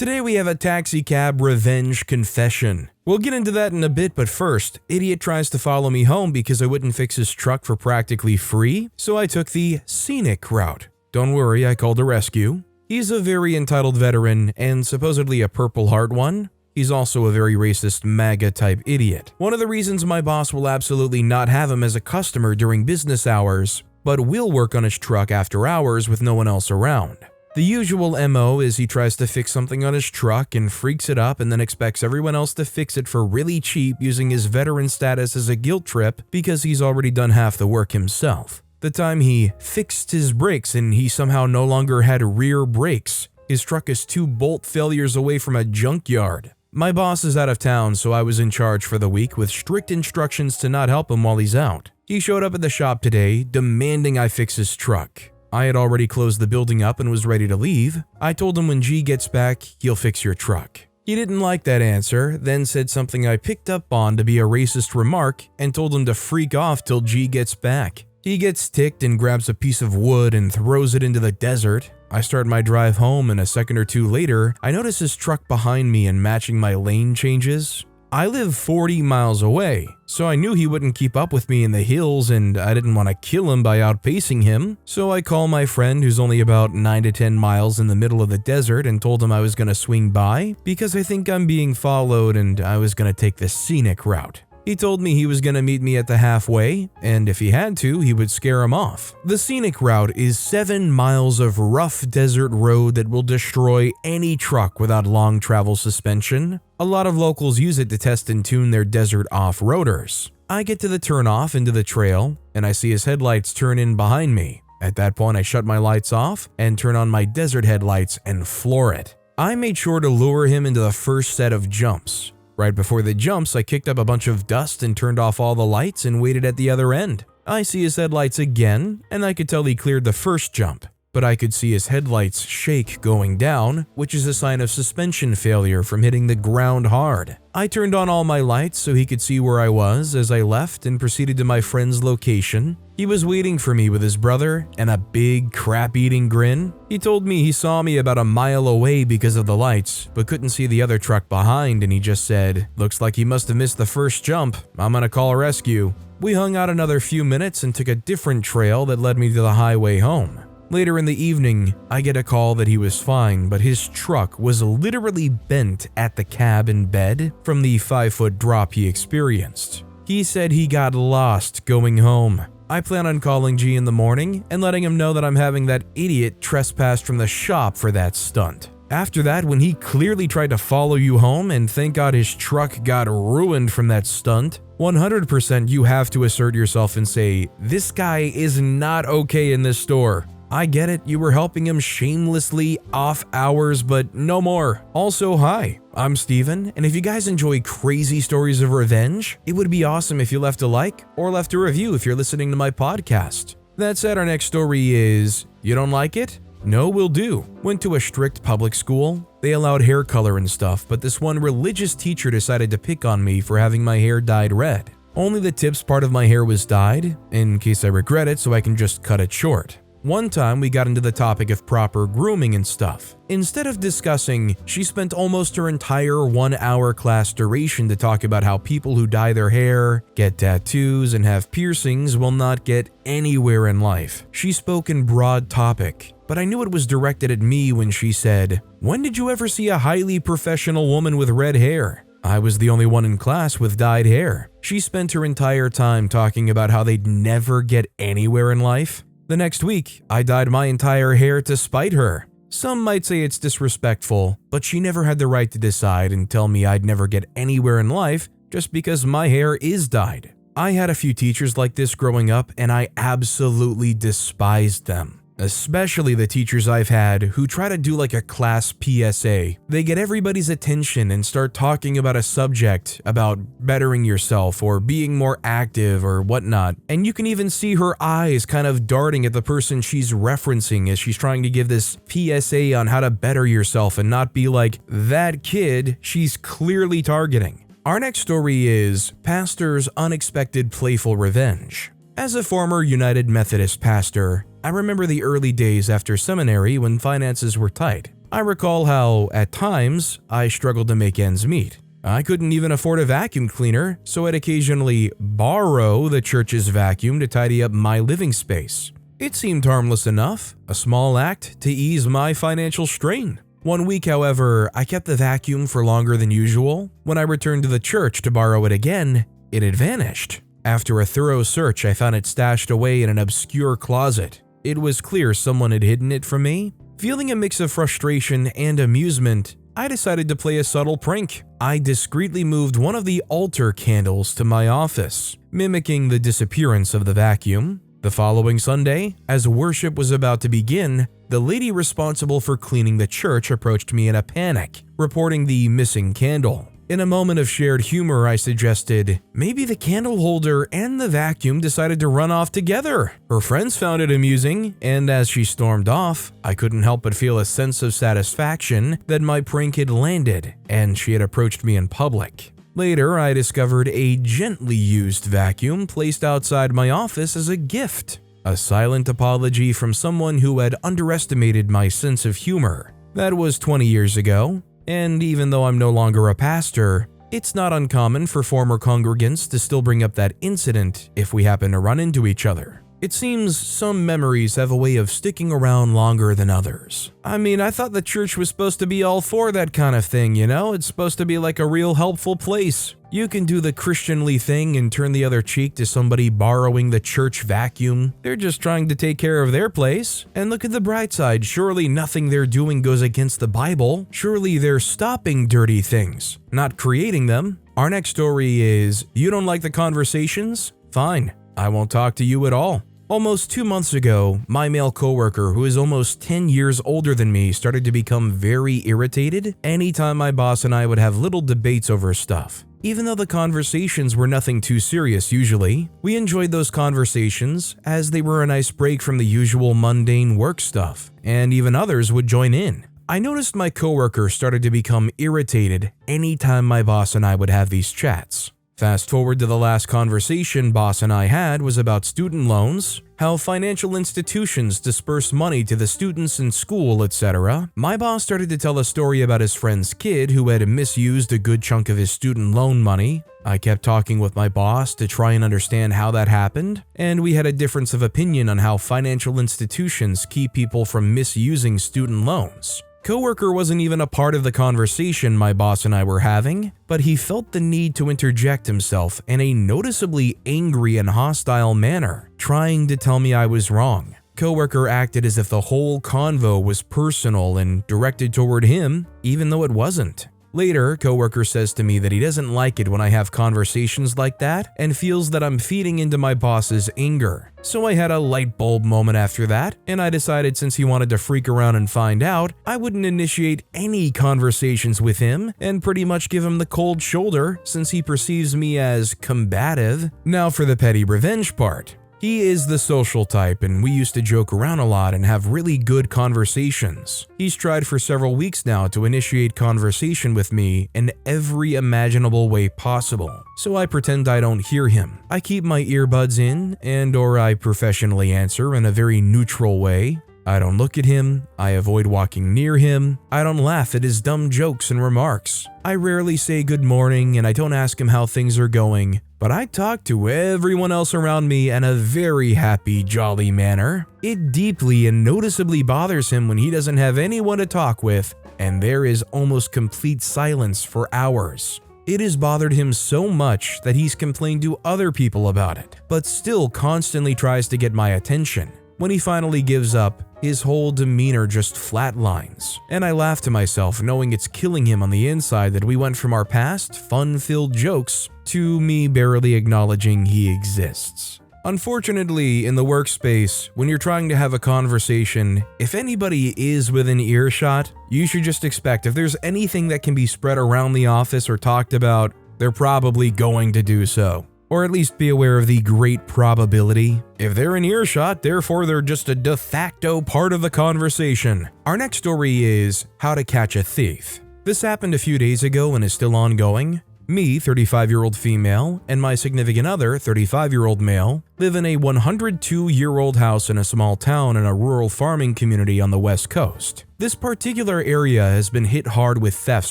Today we have a taxi cab revenge confession. We'll get into that in a bit, but first, idiot tries to follow me home because I wouldn't fix his truck for practically free, so I took the scenic route. Don't worry, I called a rescue. He's a very entitled veteran and supposedly a Purple Heart one. He's also a very racist MAGA-type idiot. One of the reasons my boss will absolutely not have him as a customer during business hours, but will work on his truck after hours with no one else around. The usual MO is he tries to fix something on his truck and freaks it up and then expects everyone else to fix it for really cheap using his veteran status as a guilt trip because he's already done half the work himself. The time he fixed his brakes and he somehow no longer had rear brakes. His truck is 2 bolt failures away from a junkyard. My boss is out of town, so I was in charge for the week with strict instructions to not help him while he's out. He showed up at the shop today, demanding I fix his truck. I had already closed the building up and was ready to leave. I told him when G gets back, he'll fix your truck. He didn't like that answer, then said something I picked up on to be a racist remark and told him to freak off till G gets back. He gets ticked and grabs a piece of wood and throws it into the desert. I start my drive home and a second or two later, I notice his truck behind me and matching my lane changes. I live 40 miles away, so I knew he wouldn't keep up with me in the hills and I didn't want to kill him by outpacing him. So I call my friend who's only about 9 to 10 miles in the middle of the desert and told him I was going to swing by because I think I'm being followed and I was going to take the scenic route. He told me he was going to meet me at the halfway, and if he had to, he would scare him off. The scenic route is 7 miles of rough desert road that will destroy any truck without long travel suspension. A lot of locals use it to test and tune their desert off-roaders. I get to the turnoff into the trail, and I see his headlights turn in behind me. At that point, I shut my lights off and turn on my desert headlights and floor it. I made sure to lure him into the first set of jumps. Right before the jumps, I kicked up a bunch of dust and turned off all the lights and waited at the other end. I see his headlights again, and I could tell he cleared the first jump, but I could see his headlights shake going down, which is a sign of suspension failure from hitting the ground hard. I turned on all my lights so he could see where I was as I left and proceeded to my friend's location. He was waiting for me with his brother and a big crap-eating grin. He told me he saw me about a mile away because of the lights, but couldn't see the other truck behind, and he just said, "Looks like he must have missed the first jump. I'm gonna call a rescue." We hung out another few minutes and took a different trail that led me to the highway home. Later in the evening, I get a call that he was fine, but his truck was literally bent at the cab and bed from the 5-foot drop he experienced. He said he got lost going home. I plan on calling G in the morning and letting him know that I'm having that idiot trespassed from the shop for that stunt. After that, when he clearly tried to follow you home and thank God his truck got ruined from that stunt, 100% you have to assert yourself and say, "This guy is not okay in this store." I get it, you were helping him shamelessly off hours, but no more. Also, hi, I'm Steven, and if you guys enjoy crazy stories of revenge, it would be awesome if you left a like or left a review if you're listening to my podcast. That said, our next story is, you don't like it? No, will do. Went to a strict public school. They allowed hair color and stuff, but this one religious teacher decided to pick on me for having my hair dyed red. Only the tips part of my hair was dyed, in case I regret it so I can just cut it short. One time we got into the topic of proper grooming and stuff. Instead of discussing, she spent almost her entire 1-hour class duration to talk about how people who dye their hair, get tattoos, and have piercings will not get anywhere in life. She spoke in broad topic, but I knew it was directed at me when she said, "When did you ever see a highly professional woman with red hair?" I was the only one in class with dyed hair. She spent her entire time talking about how they'd never get anywhere in life. The next week, I dyed my entire hair to spite her. Some might say it's disrespectful, but she never had the right to decide and tell me I'd never get anywhere in life just because my hair is dyed. I had a few teachers like this growing up and I absolutely despised them. Especially the teachers I've had who try to do like a class PSA. They get everybody's attention and start talking about a subject, about bettering yourself or being more active or whatnot. And you can even see her eyes kind of darting at the person she's referencing as she's trying to give this PSA on how to better yourself and not be like that kid she's clearly targeting. Our next story is Pastor's Unexpected Playful Revenge. As a former United Methodist pastor, I remember the early days after seminary when finances were tight. I recall how, at times, I struggled to make ends meet. I couldn't even afford a vacuum cleaner, so I'd occasionally borrow the church's vacuum to tidy up my living space. It seemed harmless enough, a small act to ease my financial strain. One week, however, I kept the vacuum for longer than usual. When I returned to the church to borrow it again, it had vanished. After a thorough search, I found it stashed away in an obscure closet. It was clear someone had hidden it from me. Feeling a mix of frustration and amusement, I decided to play a subtle prank. I discreetly moved one of the altar candles to my office, mimicking the disappearance of the vacuum. The following Sunday, as worship was about to begin, the lady responsible for cleaning the church approached me in a panic, reporting the missing candle. In a moment of shared humor, I suggested, maybe the candle holder and the vacuum decided to run off together. Her friends found it amusing, and as she stormed off, I couldn't help but feel a sense of satisfaction that my prank had landed, and she had approached me in public. Later, I discovered a gently used vacuum placed outside my office as a gift. A silent apology from someone who had underestimated my sense of humor. That was 20 years ago. And even though I'm no longer a pastor, it's not uncommon for former congregants to still bring up that incident if we happen to run into each other. It seems some memories have a way of sticking around longer than others. I mean, I thought the church was supposed to be all for that kind of thing, you know? It's supposed to be like a real helpful place. You can do the Christianly thing and turn the other cheek to somebody borrowing the church vacuum. They're just trying to take care of their place. And look at the bright side, surely nothing they're doing goes against the Bible. Surely they're stopping dirty things, not creating them. Our next story is, you don't like the conversations? Fine, I won't talk to you at all. Almost 2 months ago, my male coworker, who is almost 10 years older than me, started to become very irritated anytime my boss and I would have little debates over stuff. Even though the conversations were nothing too serious usually, we enjoyed those conversations as they were a nice break from the usual mundane work stuff, and even others would join in. I noticed my coworker started to become irritated anytime my boss and I would have these chats. Fast forward to the last conversation boss and I had was about student loans, how financial institutions disperse money to the students in school, etc. My boss started to tell a story about his friend's kid who had misused a good chunk of his student loan money. I kept talking with my boss to try and understand how that happened, and we had a difference of opinion on how financial institutions keep people from misusing student loans. Coworker wasn't even a part of the conversation my boss and I were having, but he felt the need to interject himself in a noticeably angry and hostile manner, trying to tell me I was wrong. Coworker acted as if the whole convo was personal and directed toward him, even though it wasn't. Later, coworker says to me that he doesn't like it when I have conversations like that and feels that I'm feeding into my boss's anger. So I had a light bulb moment after that, and I decided since he wanted to freak around and find out, I wouldn't initiate any conversations with him and pretty much give him the cold shoulder since he perceives me as combative. Now for the petty revenge part. He is the social type, and we used to joke around a lot and have really good conversations. He's tried for several weeks now to initiate conversation with me in every imaginable way possible, so I pretend I don't hear him. I keep my earbuds in or I professionally answer in a very neutral way. I don't look at him, I avoid walking near him, I don't laugh at his dumb jokes and remarks. I rarely say good morning and I don't ask him how things are going, but I talk to everyone else around me in a very happy, jolly manner. It deeply and noticeably bothers him when he doesn't have anyone to talk with and there is almost complete silence for hours. It has bothered him so much that he's complained to other people about it, but still constantly tries to get my attention. When he finally gives up, his whole demeanor just flatlines, and I laugh to myself knowing it's killing him on the inside that we went from our past, fun-filled jokes to me barely acknowledging he exists. Unfortunately, in the workspace, when you're trying to have a conversation, if anybody is within earshot, you should just expect if there's anything that can be spread around the office or talked about, they're probably going to do so. Or at least be aware of the great probability. If they're in earshot, therefore they're just a de facto part of the conversation. Our next story is how to catch a thief. This happened a few days ago and is still ongoing. Me, 35-year-old female, and my significant other, 35-year-old male, live in a 102-year-old house in a small town in a rural farming community on the West Coast. This particular area has been hit hard with thefts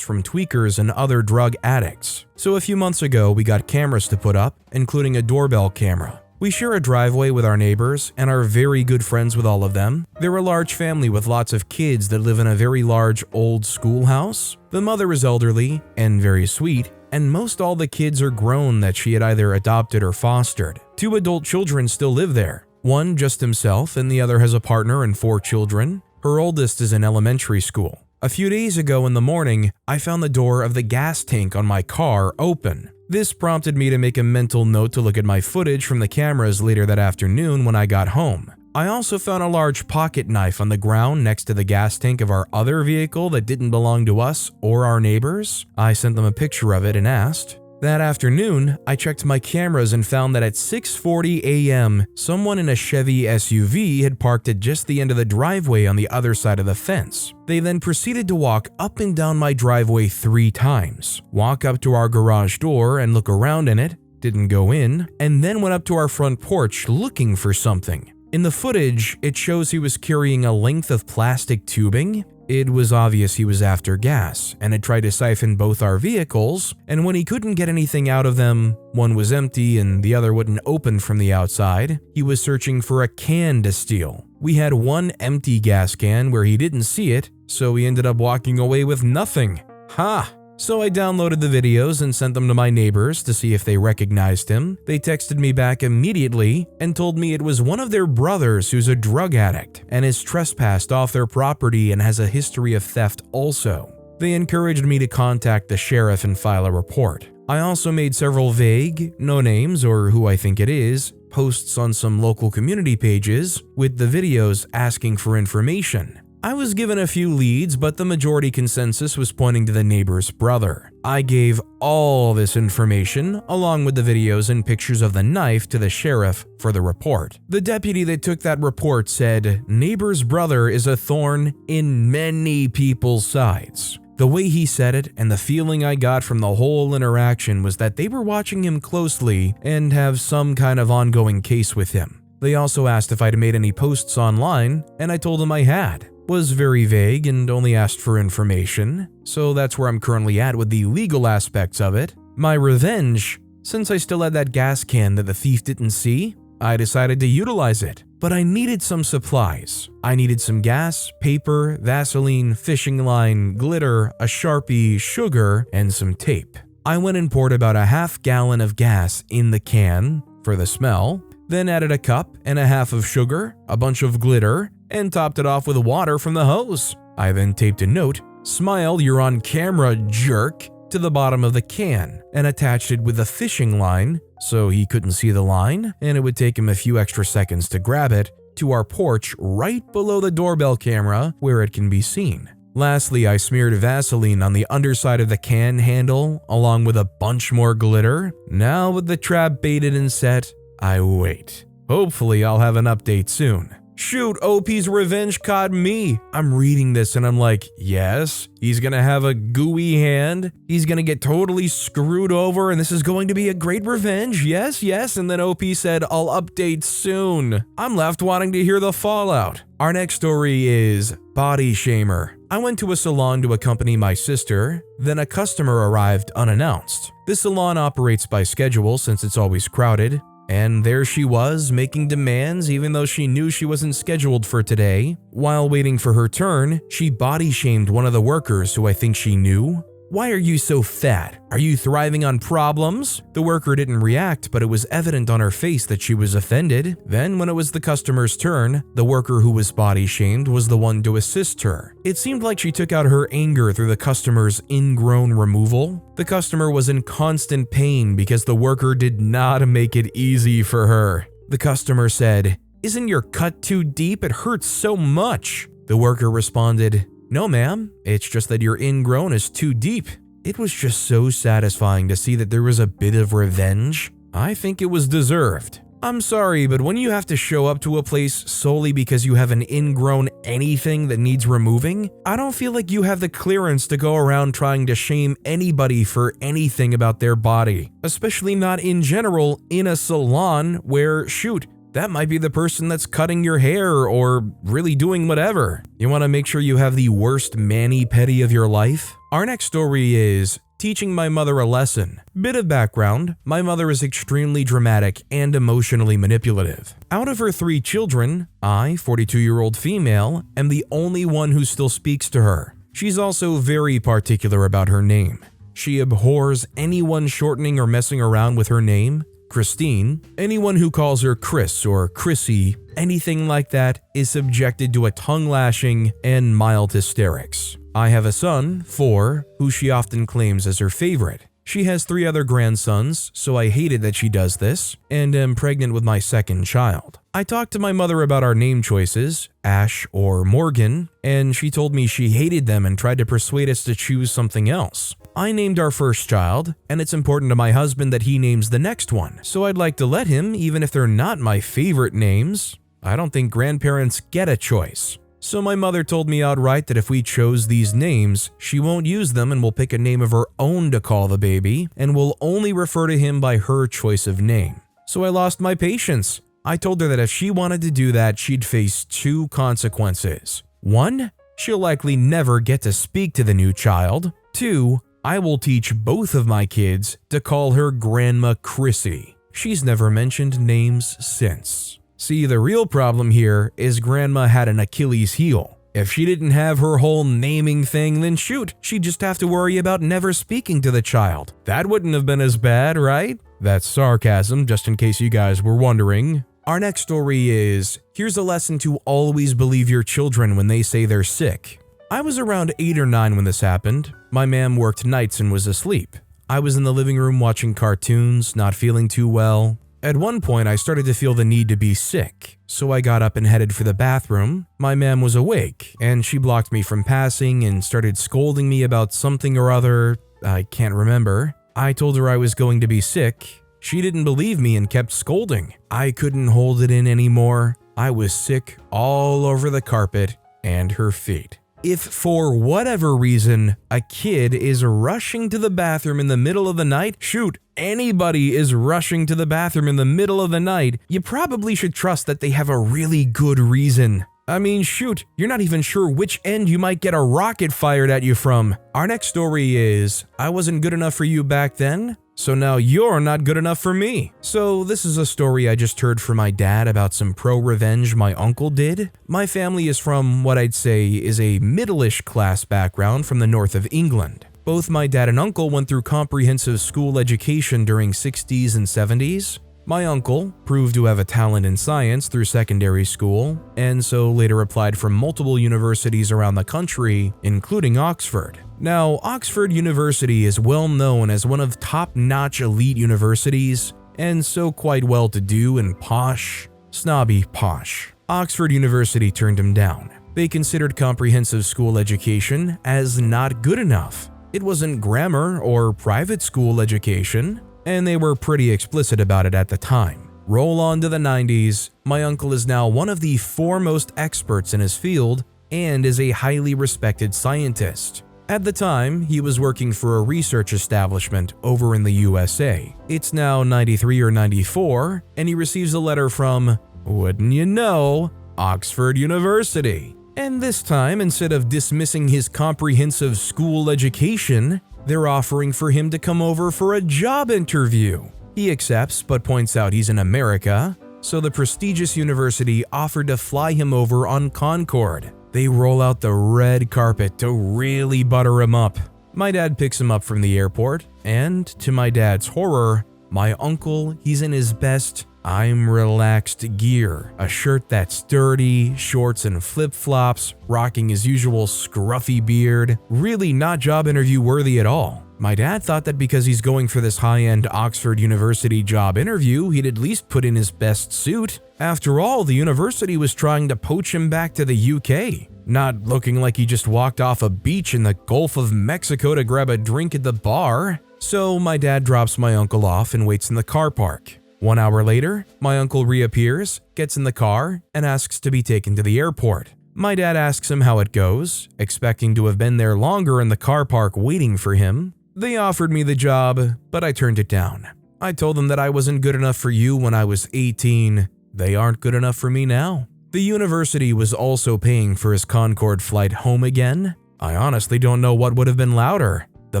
from tweakers and other drug addicts. So a few months ago, we got cameras to put up, including a doorbell camera. We share a driveway with our neighbors and are very good friends with all of them. They're a large family with lots of kids that live in a very large old schoolhouse. The mother is elderly and very sweet, and most all the kids are grown that she had either adopted or fostered. 2 adult children still live there. One just himself and the other has a partner and 4 children. Her oldest is in elementary school. A few days ago in the morning, I found the door of the gas tank on my car open. This prompted me to make a mental note to look at my footage from the cameras later that afternoon when I got home. I also found a large pocket knife on the ground next to the gas tank of our other vehicle that didn't belong to us or our neighbors. I sent them a picture of it and asked. That afternoon, I checked my cameras and found that at 6:40 a.m., someone in a Chevy SUV had parked at just the end of the driveway on the other side of the fence. They then proceeded to walk up and down my driveway 3 times, walk up to our garage door and look around in it, didn't go in, and then went up to our front porch looking for something. In the footage, it shows he was carrying a length of plastic tubing. It was obvious he was after gas and had tried to siphon both our vehicles, and when he couldn't get anything out of them, one was empty and the other wouldn't open from the outside, he was searching for a can to steal. We had 1 empty gas can where he didn't see it, so he ended up walking away with nothing. Ha! So I downloaded the videos and sent them to my neighbors to see if they recognized him. They texted me back immediately and told me it was one of their brothers who's a drug addict and has trespassed off their property and has a history of theft also. They encouraged me to contact the sheriff and file a report. I also made several vague, no names or who I think it is, posts on some local community pages with the videos asking for information. I was given a few leads, but the majority consensus was pointing to the neighbor's brother. I gave all this information, along with the videos and pictures of the knife, to the sheriff for the report. The deputy that took that report said, "Neighbor's brother is a thorn in many people's sides." The way he said it and the feeling I got from the whole interaction was that they were watching him closely and have some kind of ongoing case with him. They also asked if I'd made any posts online, and I told them I had. Was very vague and only asked for information, so that's where I'm currently at with the legal aspects of it. My revenge, since I still had that gas can that the thief didn't see, I decided to utilize it. But I needed some supplies. I needed some gas, paper, Vaseline, fishing line, glitter, a Sharpie, sugar, and some tape. I went and poured about a half gallon of gas in the can for the smell, then added a cup and a half of sugar, a bunch of glitter, and topped it off with water from the hose. I then taped a note, "Smile, you're on camera, jerk," to the bottom of the can and attached it with a fishing line so he couldn't see the line and it would take him a few extra seconds to grab it, to our porch right below the doorbell camera where it can be seen. Lastly, I smeared Vaseline on the underside of the can handle along with a bunch more glitter. Now with the trap baited and set, I wait. Hopefully I'll have an update soon. Shoot, OP's revenge caught me. I'm reading this and I'm like, yes, he's gonna have a gooey hand. He's gonna get totally screwed over and this is going to be a great revenge. Yes, yes. And then OP said, I'll update soon. I'm left wanting to hear the fallout. Our next story is body shamer. I went to a salon to accompany my sister, then a customer arrived unannounced. This salon operates by schedule since it's always crowded. And there she was, making demands even though she knew she wasn't scheduled for today. While waiting for her turn, she body shamed one of the workers who I think she knew. "Why are you so fat? Are you thriving on problems?" The worker didn't react, but it was evident on her face that she was offended. Then when it was the customer's turn, the worker who was body shamed was the one to assist her. It seemed like she took out her anger through the customer's ingrown removal. The customer was in constant pain because the worker did not make it easy for her. The customer said, "Isn't your cut too deep? It hurts so much." The worker responded, "No, ma'am, it's just that your ingrown is too deep." It was just so satisfying to see that there was a bit of revenge. I think it was deserved. I'm sorry, but when you have to show up to a place solely because you have an ingrown anything that needs removing, I don't feel like you have the clearance to go around trying to shame anybody for anything about their body. Especially not in general in a salon where, shoot, that might be the person that's cutting your hair or really doing whatever. You want to make sure you have the worst mani-pedi of your life? Our next story is teaching my mother a lesson. Bit of background, my mother is extremely dramatic and emotionally manipulative. Out of her 3 children, I, 42-year-old female, am the only one who still speaks to her. She's also very particular about her name. She abhors anyone shortening or messing around with her name. Christine, anyone who calls her Chris or Chrissy, anything like that is subjected to a tongue lashing and mild hysterics. I have a son, 4, who she often claims as her favorite. She has 3 other grandsons, so I hated that she does this, and am pregnant with my second child. I talked to my mother about our name choices, Ash or Morgan, and she told me she hated them and tried to persuade us to choose something else. I named our first child, and it's important to my husband that he names the next one, so I'd like to let him, even if they're not my favorite names. I don't think grandparents get a choice. So my mother told me outright that if we chose these names, she won't use them and will pick a name of her own to call the baby, and will only refer to him by her choice of name. So I lost my patience. I told her that if she wanted to do that, she'd face 2 consequences. 1, she'll likely never get to speak to the new child. 2, I will teach both of my kids to call her Grandma Chrissy. She's never mentioned names since. See, the real problem here is Grandma had an Achilles heel. If she didn't have her whole naming thing, then shoot, she'd just have to worry about never speaking to the child. That wouldn't have been as bad, right? That's sarcasm, just in case you guys were wondering. Our next story is, here's a lesson to always believe your children when they say they're sick. I was around 8 or 9 when this happened. My mom worked nights and was asleep. I was in the living room watching cartoons, not feeling too well. At one point, I started to feel the need to be sick, so I got up and headed for the bathroom. My mom was awake, and she blocked me from passing and started scolding me about something or other. I can't remember. I told her I was going to be sick. She didn't believe me and kept scolding. I couldn't hold it in anymore. I was sick all over the carpet and her feet. If for whatever reason a kid is rushing to the bathroom in the middle of the night, shoot, anybody is rushing to the bathroom in the middle of the night, you probably should trust that they have a really good reason. I mean, shoot, you're not even sure which end you might get a rocket fired at you from. Our next story is, I wasn't good enough for you back then, so now you're not good enough for me. So this is a story I just heard from my dad about some ProRevenge my uncle did. My family is from what I'd say is a middle-ish class background from the north of England. Both my dad and uncle went through comprehensive school education during 60s and 70s. My uncle proved to have a talent in science through secondary school, and so later applied for multiple universities around the country, including Oxford. Now, Oxford University is well known as one of top-notch elite universities, and so quite well-to-do and posh, snobby posh. Oxford University turned him down. They considered comprehensive school education as not good enough. It wasn't grammar or private school education, and they were pretty explicit about it at the time. Roll on to the 90s, my uncle is now one of the foremost experts in his field and is a highly respected scientist. At the time, he was working for a research establishment over in the USA. It's now 93 or 94, and he receives a letter from, wouldn't you know, Oxford University. And this time, instead of dismissing his comprehensive school education, they're offering for him to come over for a job interview. He accepts, but points out he's in America, so the prestigious university offered to fly him over on Concorde. They roll out the red carpet to really butter him up. My dad picks him up from the airport, and to my dad's horror, my uncle, he's in his best I'm relaxed gear, a shirt that's dirty, shorts and flip-flops, rocking his usual scruffy beard, really not job interview worthy at all. My dad thought that because he's going for this high-end Oxford University job interview, he'd at least put in his best suit. After all, the university was trying to poach him back to the UK, not looking like he just walked off a beach in the Gulf of Mexico to grab a drink at the bar. So my dad drops my uncle off and waits in the car park. 1 hour later, my uncle reappears, gets in the car, and asks to be taken to the airport. My dad asks him how it goes, expecting to have been there longer in the car park waiting for him. They offered me the job, but I turned it down. I told them that I wasn't good enough for you when I was 18. They aren't good enough for me now. The university was also paying for his Concorde flight home again. I honestly don't know what would have been louder, the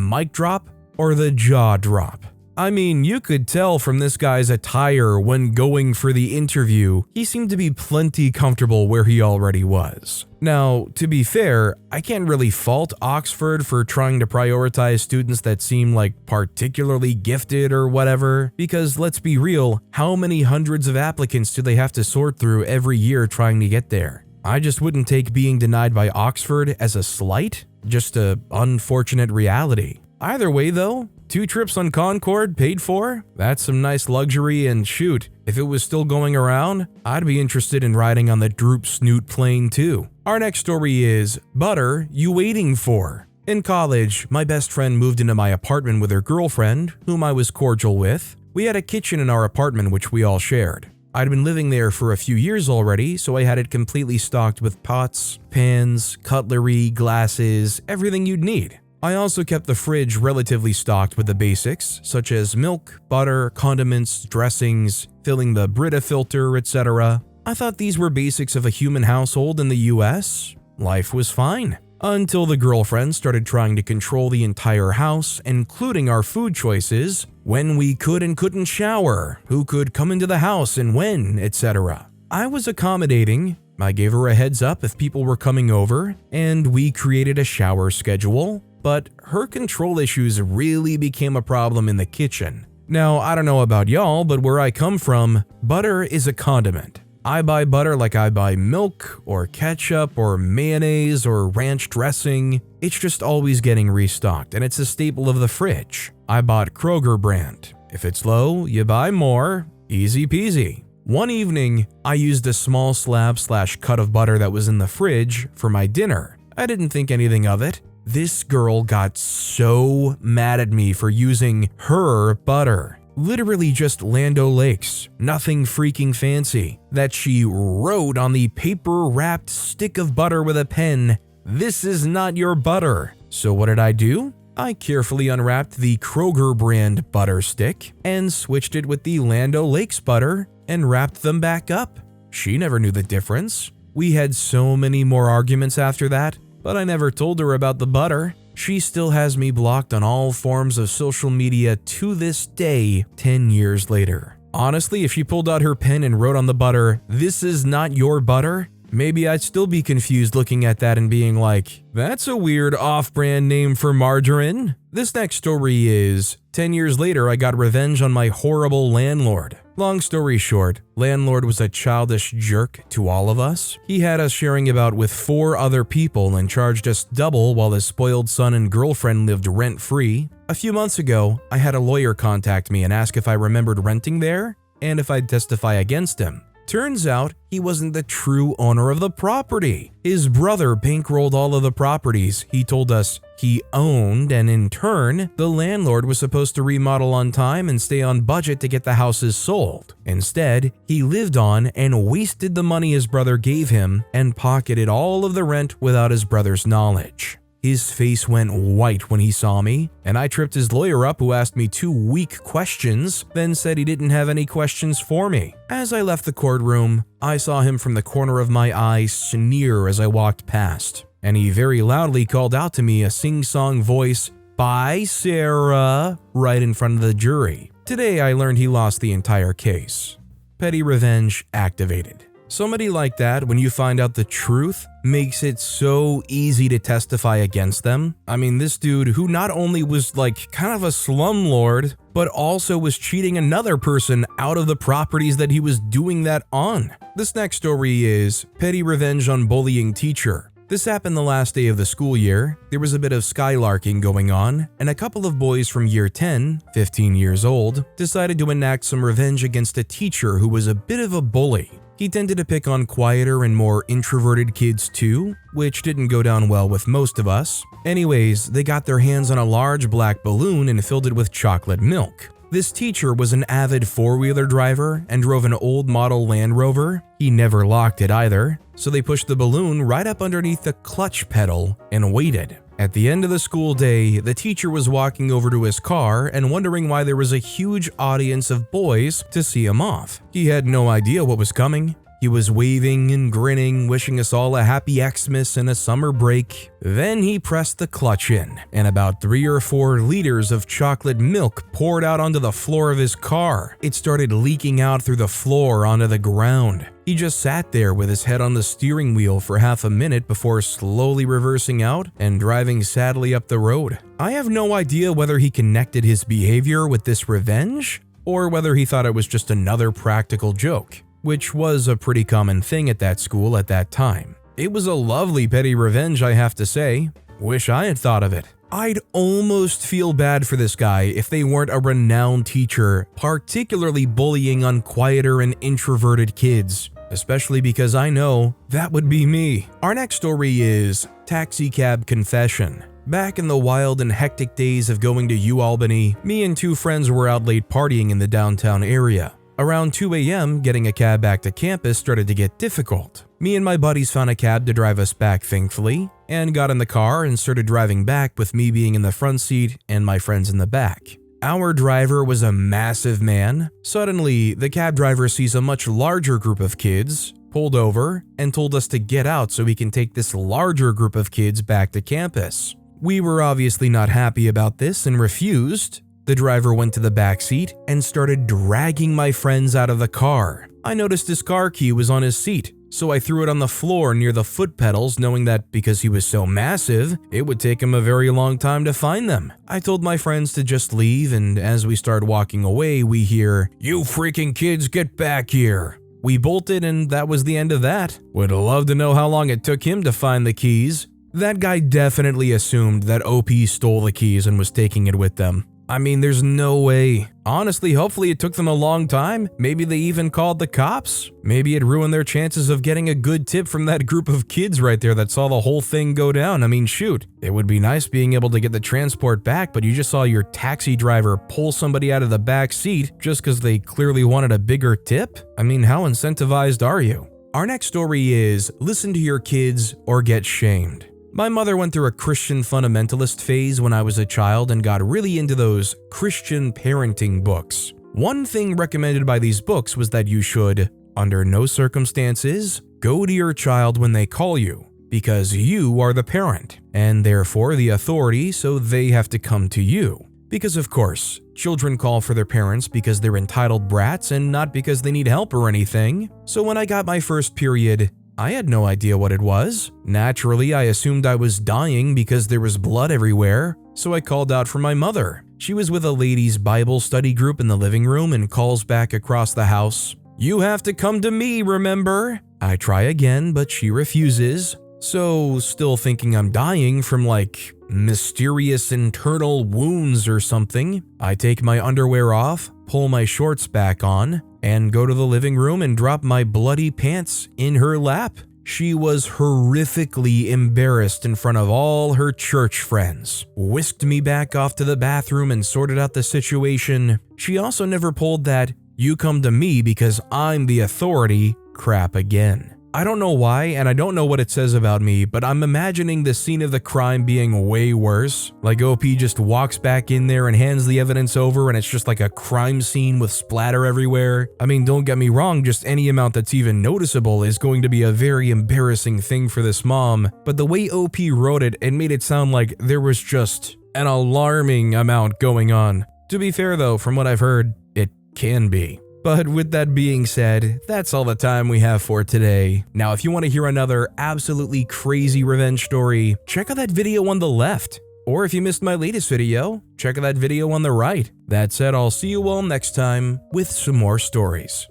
mic drop or the jaw drop. I mean, you could tell from this guy's attire when going for the interview, he seemed to be plenty comfortable where he already was. Now, to be fair, I can't really fault Oxford for trying to prioritize students that seem like particularly gifted or whatever, because let's be real, how many hundreds of applicants do they have to sort through every year trying to get there? I just wouldn't take being denied by Oxford as a slight, just a unfortunate reality. Either way though, 2 trips on Concorde paid for? That's some nice luxury, and shoot, if it was still going around, I'd be interested in riding on the Droop Snoot plane too. Our next story is, Butter You Waiting For? In college, my best friend moved into my apartment with her girlfriend, whom I was cordial with. We had a kitchen in our apartment which we all shared. I'd been living there for a few years already, so I had it completely stocked with pots, pans, cutlery, glasses, everything you'd need. I also kept the fridge relatively stocked with the basics, such as milk, butter, condiments, dressings, filling the Brita filter, etc. I thought these were basics of a human household in the US. Life was fine. Until the girlfriend started trying to control the entire house, including our food choices, when we could and couldn't shower, who could come into the house and when, etc. I was accommodating. I gave her a heads up if people were coming over, and we created a shower schedule. But her control issues really became a problem in the kitchen. Now, I don't know about y'all, but where I come from, butter is a condiment. I buy butter like I buy milk, or ketchup, or mayonnaise, or ranch dressing. It's just always getting restocked, and it's a staple of the fridge. I bought Kroger brand. If it's low, you buy more. Easy peasy. One evening, I used a small slab/cut of butter that was in the fridge for my dinner. I didn't think anything of it. This girl got so mad at me for using her butter. Literally just Land O'Lakes, nothing freaking fancy, that she wrote on the paper-wrapped stick of butter with a pen, "This is not your butter." So what did I do? I carefully unwrapped the Kroger brand butter stick and switched it with the Land O'Lakes butter and wrapped them back up. She never knew the difference. We had so many more arguments after that, but I never told her about the butter. She still has me blocked on all forms of social media to this day, 10 years later. Honestly, if she pulled out her pen and wrote on the butter, "This is not your butter," maybe I'd still be confused looking at that and being like, that's a weird off-brand name for margarine. This next story is, 10 years later I got revenge on my horrible landlord. Long story short, landlord was a childish jerk to all of us. He had us sharing about with 4 other people and charged us double while his spoiled son and girlfriend lived rent-free. A few months ago, I had a lawyer contact me and ask if I remembered renting there and if I'd testify against him. Turns out he wasn't the true owner of the property. His brother bankrolled all of the properties he told us he owned, and in turn, the landlord was supposed to remodel on time and stay on budget to get the houses sold. Instead, he lived on and wasted the money his brother gave him and pocketed all of the rent without his brother's knowledge. His face went white when he saw me, and I tripped his lawyer up, who asked me 2 weak questions, then said he didn't have any questions for me. As I left the courtroom, I saw him from the corner of my eye sneer as I walked past, and he very loudly called out to me a sing-song voice, "Bye, Sarah," right in front of the jury. Today I learned he lost the entire case. Petty revenge activated. Somebody like that, when you find out the truth, makes it so easy to testify against them. I mean, this dude who not only was like kind of a slumlord, but also was cheating another person out of the properties that he was doing that on. This next story is petty revenge on bullying teacher. This happened the last day of the school year. There was a bit of skylarking going on, and a couple of boys from year 10, 15 years old, decided to enact some revenge against a teacher who was a bit of a bully. He tended to pick on quieter and more introverted kids too, which didn't go down well with most of us. Anyways, they got their hands on a large black balloon and filled it with chocolate milk. This teacher was an avid four-wheeler driver and drove an old model Land Rover. He never locked it either, so they pushed the balloon right up underneath the clutch pedal and waited. At the end of the school day, the teacher was walking over to his car and wondering why there was a huge audience of boys to see him off. He had no idea what was coming. He was waving and grinning, wishing us all a happy Xmas and a summer break. Then he pressed the clutch in, and about 3 or 4 liters of chocolate milk poured out onto the floor of his car. It started leaking out through the floor onto the ground. He just sat there with his head on the steering wheel for half a minute before slowly reversing out and driving sadly up the road. I have no idea whether he connected his behavior with this revenge, or whether he thought it was just another practical joke, which was a pretty common thing at that school at that time. It was a lovely petty revenge, I have to say. Wish I had thought of it. I'd almost feel bad for this guy if they weren't a renowned teacher, particularly bullying on quieter and introverted kids, especially because I know that would be me. Our next story is Taxi Cab Confession. Back in the wild and hectic days of going to UAlbany, me and 2 friends were out late partying in the downtown area. Around 2 a.m., getting a cab back to campus started to get difficult. Me and my buddies found a cab to drive us back, thankfully, and got in the car and started driving back with me being in the front seat and my friends in the back. Our driver was a massive man. Suddenly, the cab driver sees a much larger group of kids, pulled over, and told us to get out so we can take this larger group of kids back to campus. We were obviously not happy about this and refused. The driver went to the back seat and started dragging my friends out of the car. I noticed his car key was on his seat, so I threw it on the floor near the foot pedals, knowing that because he was so massive, it would take him a very long time to find them. I told my friends to just leave, and as we start walking away, we hear, "You freaking kids, get back here!" We bolted, and that was the end of that. Would love to know how long it took him to find the keys. That guy definitely assumed that OP stole the keys and was taking it with them. I mean, there's no way. Honestly, hopefully it took them a long time. Maybe they even called the cops. Maybe it ruined their chances of getting a good tip from that group of kids right there that saw the whole thing go down. I mean, shoot, it would be nice being able to get the transport back, but you just saw your taxi driver pull somebody out of the back seat just because they clearly wanted a bigger tip? I mean, how incentivized are you? Our next story is Listen to Your Kids or Get Shamed. My mother went through a Christian fundamentalist phase when I was a child and got really into those Christian parenting books. One thing recommended by these books was that you should, under no circumstances, go to your child when they call you, because you are the parent, and therefore the authority, so they have to come to you. Because of course, children call for their parents because they're entitled brats and not because they need help or anything. So when I got my first period, I had no idea what it was. Naturally, I assumed I was dying because there was blood everywhere, so I called out for my mother. She was with a ladies' Bible study group in the living room and calls back across the house, "You have to come to me, remember?" I try again, but she refuses. So, still thinking I'm dying from like mysterious internal wounds or something, I take my underwear off, pull my shorts back on, and go to the living room and drop my bloody pants in her lap. She was horrifically embarrassed in front of all her church friends, whisked me back off to the bathroom and sorted out the situation. She also never pulled that "you come to me because I'm the authority" crap again. I don't know why, and I don't know what it says about me, but I'm imagining the scene of the crime being way worse. Like OP just walks back in there and hands the evidence over and it's just like a crime scene with splatter everywhere. I mean, don't get me wrong, just any amount that's even noticeable is going to be a very embarrassing thing for this mom, but the way OP wrote it, it made it sound like there was just an alarming amount going on. To be fair though, from what I've heard, it can be. But with that being said, that's all the time we have for today. Now, if you want to hear another absolutely crazy revenge story, check out that video on the left. Or if you missed my latest video, check out that video on the right. That said, I'll see you all next time with some more stories.